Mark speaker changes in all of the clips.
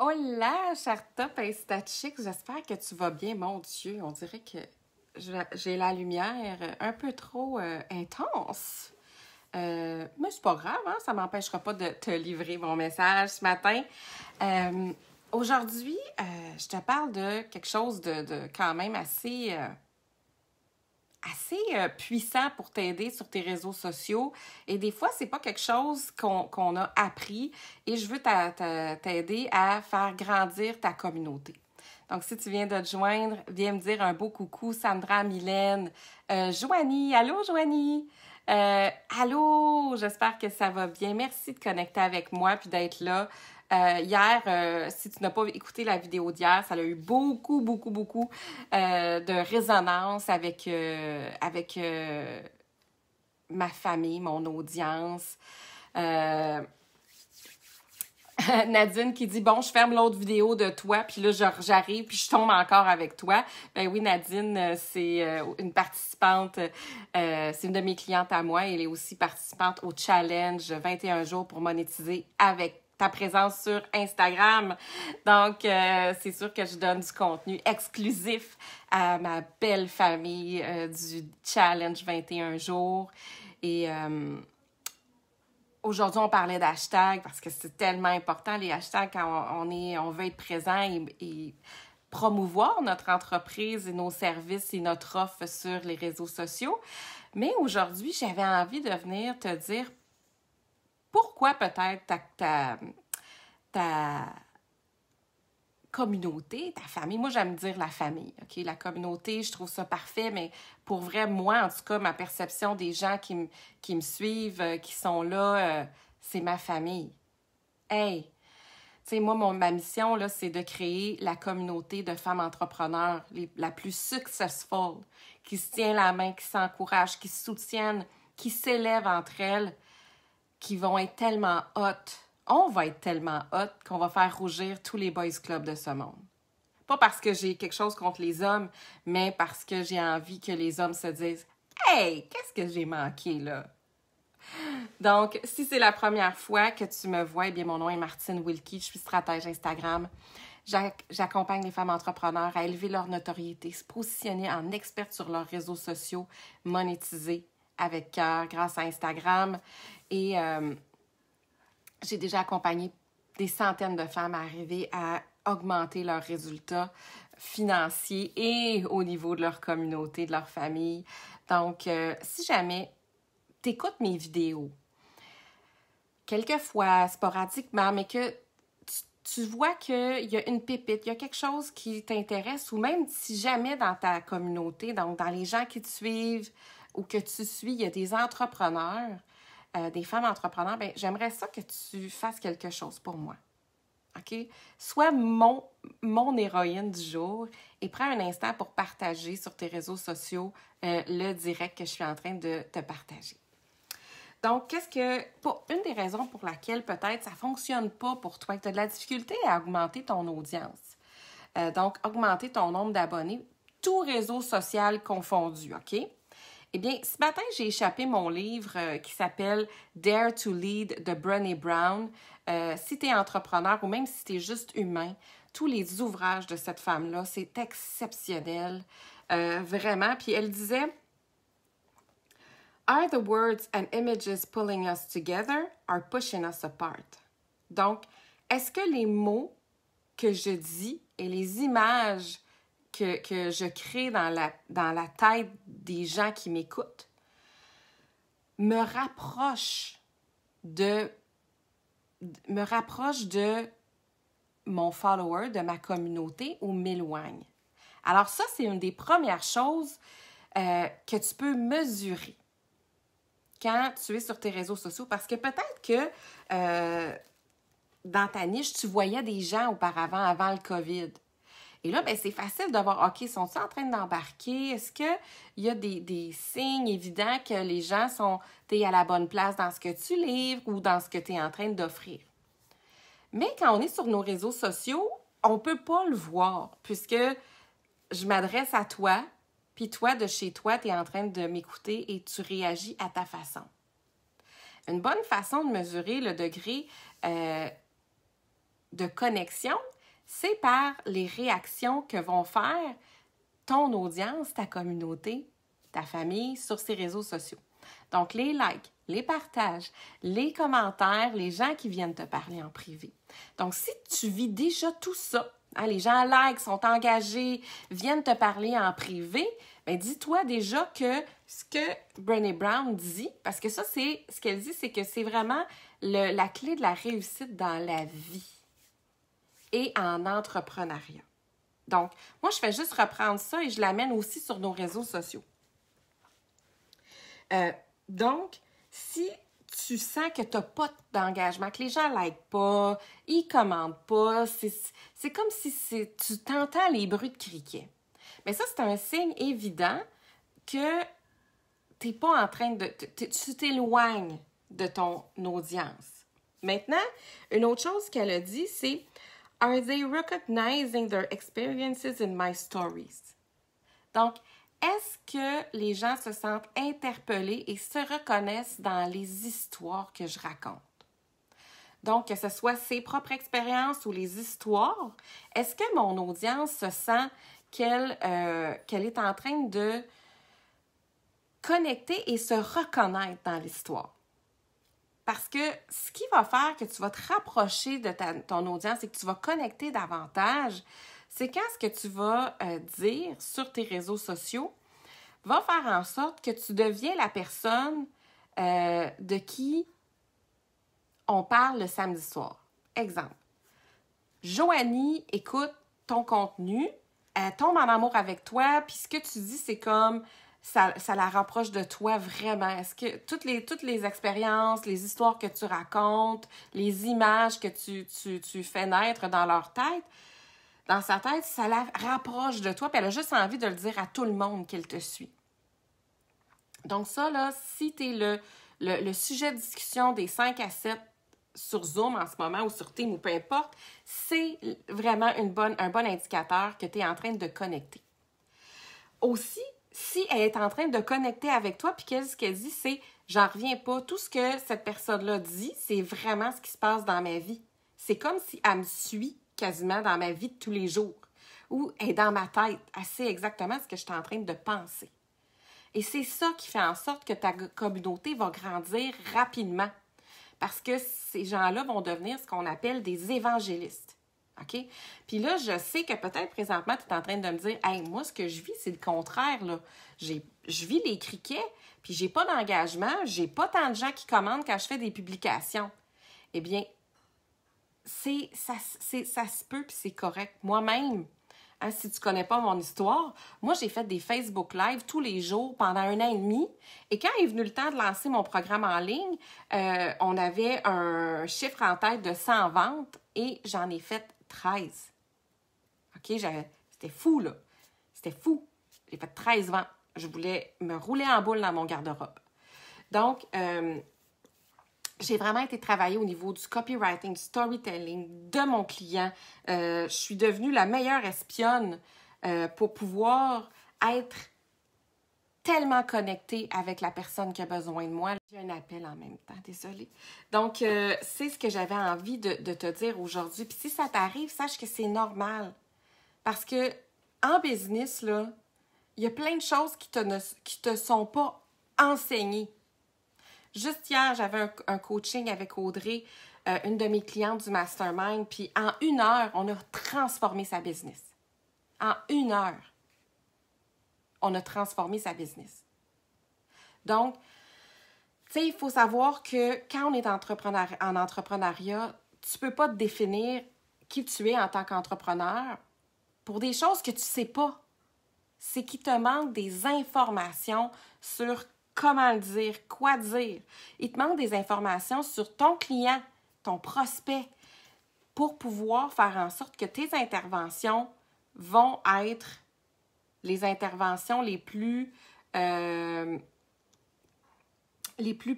Speaker 1: Hola, Charta Pinstachic, j'espère que tu vas bien. Mon Dieu, on dirait que j'ai la lumière un peu trop intense. Mais c'est pas grave, hein? Ça m'empêchera pas de te livrer mon message ce matin. Euh, Aujourd'hui, je te parle de quelque chose de quand même assez puissant pour t'aider sur tes réseaux sociaux. Et des fois, c'est pas quelque chose qu'on a appris et je veux t'aider à faire grandir ta communauté. Donc, si tu viens de te joindre, viens me dire un beau coucou, Sandra, Mylène, Joanie. Allô, Joanie? Allô, j'espère que ça va bien. Merci de connecter avec moi puis d'être là. Hier, si tu n'as pas écouté la vidéo d'hier, ça a eu beaucoup de résonance avec ma famille, mon audience. Nadine qui dit « Bon, je ferme l'autre vidéo de toi, puis là, j'arrive, puis je tombe encore avec toi. » Ben oui, Nadine, c'est une participante, c'est une de mes clientes à moi. Elle est aussi participante au challenge 21 jours pour monétiser avec ta présence sur Instagram. Donc, c'est sûr que je donne du contenu exclusif à ma belle famille du challenge 21 jours. Et aujourd'hui, on parlait d'hashtags parce que c'est tellement important, les hashtags, quand on veut être présent et promouvoir notre entreprise et nos services et notre offre sur les réseaux sociaux. Mais aujourd'hui, j'avais envie de venir te dire pourquoi peut-être ta communauté, ta famille. Moi, j'aime dire la famille, OK? La communauté, je trouve ça parfait, mais pour vrai, moi, en tout cas, ma perception des gens qui me suivent, qui sont là, c'est ma famille. Hey! Tu sais, moi, ma mission, là, c'est de créer la communauté de femmes entrepreneurs la plus successful, qui se tient la main, qui s'encouragent, qui se soutiennent, qui s'élèvent entre elles, qui vont être tellement hot. On va être tellement hot qu'on va faire rougir tous les boys clubs de ce monde. Pas parce que j'ai quelque chose contre les hommes, mais parce que j'ai envie que les hommes se disent « Hey, qu'est-ce que j'ai manqué là? » Donc, si c'est la première fois que tu me vois, eh bien, mon nom est Martine Wilkie, je suis stratège Instagram. J'accompagne les femmes entrepreneurs à élever leur notoriété, se positionner en experte sur leurs réseaux sociaux, monétiser avec cœur grâce à Instagram. Et j'ai déjà accompagné des centaines de femmes à arriver à augmenter leurs résultats financiers et au niveau de leur communauté, de leur famille. Donc, si jamais tu écoutes mes vidéos, quelquefois, sporadiquement, mais que tu vois qu'il y a une pépite, il y a quelque chose qui t'intéresse, ou même si jamais dans ta communauté, donc dans les gens qui te suivent ou que tu suis, il y a des entrepreneurs, des femmes entrepreneurs, bien, j'aimerais ça que tu fasses quelque chose pour moi. OK? Sois mon héroïne du jour et prends un instant pour partager sur tes réseaux sociaux le direct que je suis en train de te partager. Donc, une des raisons pour laquelle peut-être ça ne fonctionne pas pour toi, que tu as de la difficulté à augmenter ton audience. Donc, augmenter ton nombre d'abonnés, tout réseau social confondu, OK? Eh bien, ce matin, j'ai échappé mon livre qui s'appelle Dare to Lead de Brené Brown. Si tu es entrepreneur ou même si tu es juste humain, tous les ouvrages de cette femme-là, c'est exceptionnel, vraiment. Puis elle disait « Are the words and images pulling us together or pushing us apart? » Donc, est-ce que les mots que je dis et les images que je crée dans la tête des gens qui m'écoutent me rapprochent de mon follower, de ma communauté ou m'éloignent? Alors ça, c'est une des premières choses que tu peux mesurer quand tu es sur tes réseaux sociaux, parce que peut-être que dans ta niche, tu voyais des gens auparavant, avant le COVID. Et là, ben, c'est facile de voir, OK, sont-ils en train d'embarquer? Est-ce qu'il y a des signes évidents que les gens t'es à la bonne place dans ce que tu livres ou dans ce que tu es en train d'offrir? Mais quand on est sur nos réseaux sociaux, on ne peut pas le voir puisque je m'adresse à toi, puis toi, de chez toi, tu es en train de m'écouter et tu réagis à ta façon. Une bonne façon de mesurer le degré de connexion, c'est par les réactions que vont faire ton audience, ta communauté, ta famille sur ces réseaux sociaux. Donc, les likes, les partages, les commentaires, les gens qui viennent te parler en privé. Donc, si tu vis déjà tout ça, hein, les gens like, sont engagés, viennent te parler en privé, bien, dis-toi déjà que ce que Brené Brown dit, parce que ça, c'est ce qu'elle dit, c'est que c'est vraiment la clé de la réussite dans la vie et en entrepreneuriat. Donc, moi, je fais juste reprendre ça et je l'amène aussi sur nos réseaux sociaux. Donc, si tu sens que tu n'as pas d'engagement, que les gens ne likent pas, ils ne commentent pas, c'est comme si tu t'entends les bruits de criquets. Mais ça, c'est un signe évident que tu n'es pas en train de... Tu t'éloignes de ton audience. Maintenant, une autre chose qu'elle a dit, c'est « Are they recognizing their experiences in my stories? » Donc, est-ce que les gens se sentent interpellés et se reconnaissent dans les histoires que je raconte? Donc, que ce soit ses propres expériences ou les histoires, est-ce que mon audience se sent qu'elle est en train de connecter et se reconnaître dans l'histoire? Parce que ce qui va faire que tu vas te rapprocher de ton audience et que tu vas connecter davantage, c'est quand ce que tu vas dire sur tes réseaux sociaux va faire en sorte que tu deviens la personne de qui on parle le samedi soir. Exemple, Joanie écoute ton contenu, elle tombe en amour avec toi, puis ce que tu dis, c'est comme ça la rapproche de toi vraiment. Est-ce que toutes les expériences, les histoires que tu racontes, les images que tu fais naître dans leur tête, dans sa tête, ça la rapproche de toi, puis elle a juste envie de le dire à tout le monde qu'elle te suit. Donc ça, là, si tu es le sujet de discussion des 5 à 7 sur Zoom en ce moment ou sur Teams ou peu importe, c'est vraiment un bon indicateur que tu es en train de connecter. Aussi, si elle est en train de connecter avec toi, puis ce qu'elle dit, c'est « j'en reviens pas, tout ce que cette personne-là dit, c'est vraiment ce qui se passe dans ma vie. » C'est comme si elle me suit quasiment dans ma vie de tous les jours ou elle est dans ma tête, elle sait exactement ce que je suis en train de penser. Et c'est ça qui fait en sorte que ta communauté va grandir rapidement parce que ces gens-là vont devenir ce qu'on appelle des évangélistes. OK? Puis là, je sais que peut-être présentement, tu es en train de me dire « Hey, moi, ce que je vis, c'est le contraire, là. Je vis les criquets, puis j'ai pas d'engagement, j'ai pas tant de gens qui commandent quand je fais des publications. » Eh bien, ça se peut, puis c'est correct. Moi-même, hein, si tu connais pas mon histoire, moi, j'ai fait des Facebook Live tous les jours pendant 1 an et demi. Et quand est venu le temps de lancer mon programme en ligne, on avait un chiffre en tête de 100 ventes et j'en ai fait 13. OK? C'était fou, là. C'était fou. J'ai fait 13 ventes. Je voulais me rouler en boule dans mon garde-robe. Donc, j'ai vraiment été travailler au niveau du copywriting, du storytelling de mon client. Je suis devenue la meilleure espionne pour pouvoir être tellement connectée avec la personne qui a besoin de moi. J'ai un appel en même temps, désolée. Donc, c'est ce que j'avais envie de te dire aujourd'hui. Puis si ça t'arrive, sache que c'est normal. Parce que en business, là, il y a plein de choses qui te sont pas enseignées. Juste hier, j'avais un coaching avec Audrey, une de mes clientes du Mastermind, puis en 1 heure, on a transformé sa business. En 1 heure, on a transformé sa business. Donc, tu sais, il faut savoir que quand on est en entrepreneuriat, tu ne peux pas te définir qui tu es en tant qu'entrepreneur pour des choses que tu ne sais pas. C'est qu'il te manque des informations sur comment le dire, quoi dire. Il te manque des informations sur ton client, ton prospect, pour pouvoir faire en sorte que tes interventions vont être les interventions les plus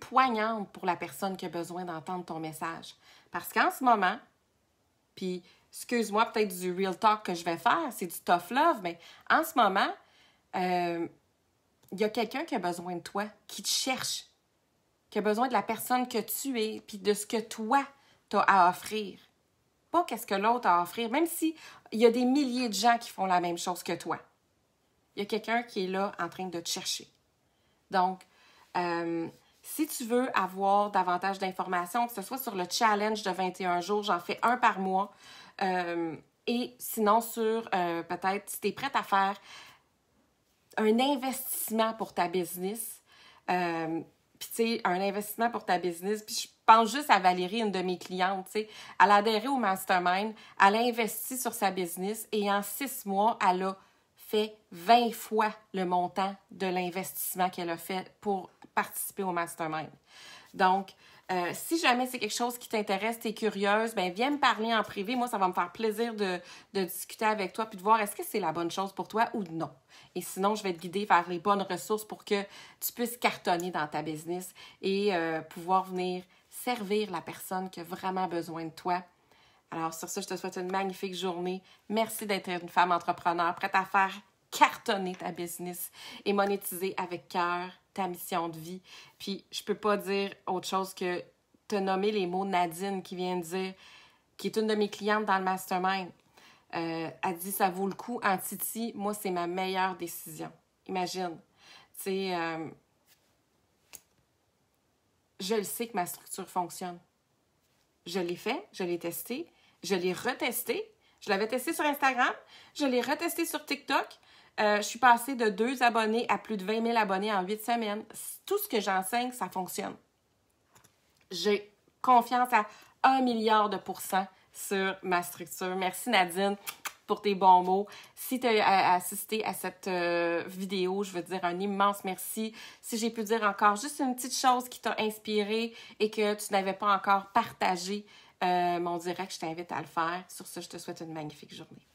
Speaker 1: poignantes pour la personne qui a besoin d'entendre ton message. Parce qu'en ce moment, puis excuse-moi peut-être du real talk que je vais faire, c'est du tough love, mais en ce moment, il y a quelqu'un qui a besoin de toi, qui te cherche, qui a besoin de la personne que tu es, puis de ce que toi, tu as à offrir. pas qu'est-ce que l'autre a à offrir, même si il y a des milliers de gens qui font la même chose que toi. Il y a quelqu'un qui est là en train de te chercher. Donc, si tu veux avoir davantage d'informations, que ce soit sur le challenge de 21 jours, j'en fais un par mois, et sinon sur peut-être si tu es prête à faire un investissement pour ta business, puis tu sais, un investissement pour ta business, puis je pense juste à Valérie, une de mes clientes, tu sais, elle a adhéré au Mastermind, elle a investi sur sa business et en 6 mois, elle a fait 20 fois le montant de l'investissement qu'elle a fait pour participer au Mastermind. Donc, si jamais c'est quelque chose qui t'intéresse, tu es curieuse, ben viens me parler en privé. Moi, ça va me faire plaisir de discuter avec toi puis de voir est-ce que c'est la bonne chose pour toi ou non. Et sinon, je vais te guider vers les bonnes ressources pour que tu puisses cartonner dans ta business et pouvoir venir servir la personne qui a vraiment besoin de toi. Alors, sur ça, je te souhaite une magnifique journée. Merci d'être une femme entrepreneur prête à faire cartonner ta business et monétiser avec cœur ta mission de vie. Puis, je peux pas dire autre chose que te nommer les mots Nadine qui vient de dire, qui est une de mes clientes dans le Mastermind. Elle dit, ça vaut le coup en Titi. Moi, c'est ma meilleure décision. Imagine. Tu sais, je le sais que ma structure fonctionne. Je l'ai fait, je l'ai testé, je l'ai retesté. Je l'avais testé sur Instagram, je l'ai retesté sur TikTok. Je suis passée de 2 abonnés à plus de 20 000 abonnés en 8 semaines. Tout ce que j'enseigne, ça fonctionne. J'ai confiance à 1 milliard de % sur ma structure. Merci Nadine pour tes bons mots. Si tu as assisté à cette vidéo, je veux dire un immense merci. Si j'ai pu dire encore juste une petite chose qui t'a inspiré et que tu n'avais pas encore partagé mon direct, je t'invite à le faire. Sur ce, je te souhaite une magnifique journée.